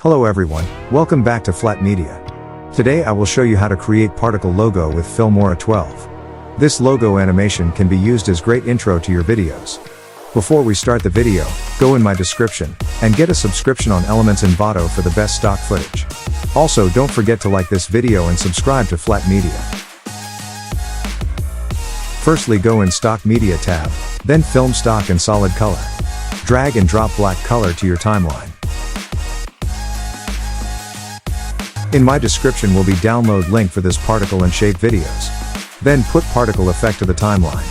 Hello everyone, welcome back to Flat Media. Today I will show you how to create particle logo with Filmora 12. This logo animation can be used as great intro to your videos. Before we start the video, go in my description, and get a subscription on Elements Envato for the best stock footage. Also don't forget to like this video and subscribe to Flat Media. Firstly go in Stock Media tab, then Film Stock and Solid Color. Drag and drop black color to your timeline. In my description will be download link for this particle and shape videos. Then put particle effect to the timeline.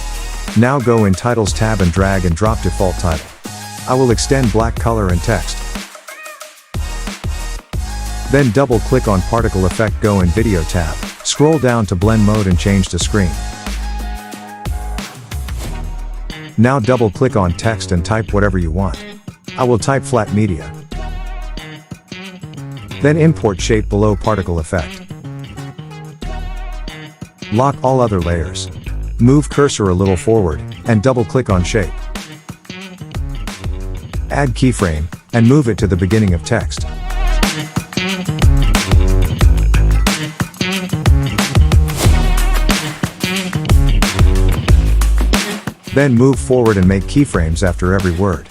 Now go in Titles tab and drag and drop default title. I will extend black color and text. Then double click on particle effect, go in Video tab, scroll down to blend mode and change to screen. Now double click on text and type whatever you want. I will type Flat Media. Then import shape below particle effect. Lock all other layers. Move cursor a little forward, and double click on shape. Add keyframe, and move it to the beginning of text. Then move forward and make keyframes after every word.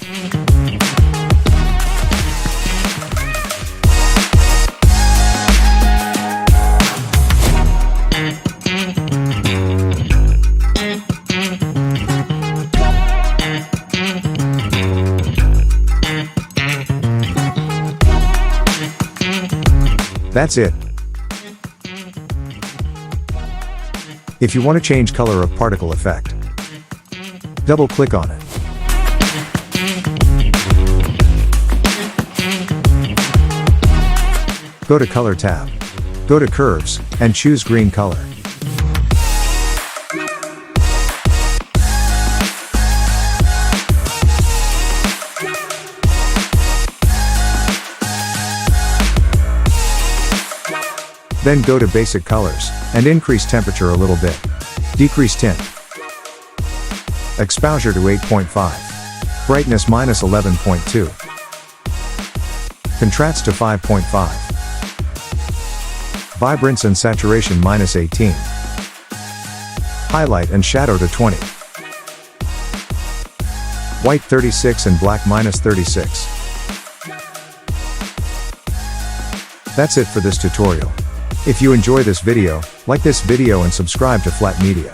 That's it. If you want to change color of particle effect, double click on it. Go to Color tab. Go to Curves, and choose green color. Then go to Basic Colors, and increase temperature a little bit. Decrease tint. Exposure to 8.5. Brightness minus 11.2. Contrast to 5.5. Vibrance and saturation minus 18. Highlight and shadow to 20. White 36 and black minus 36. That's it for this tutorial. If you enjoy this video, like this video and subscribe to Flat Media.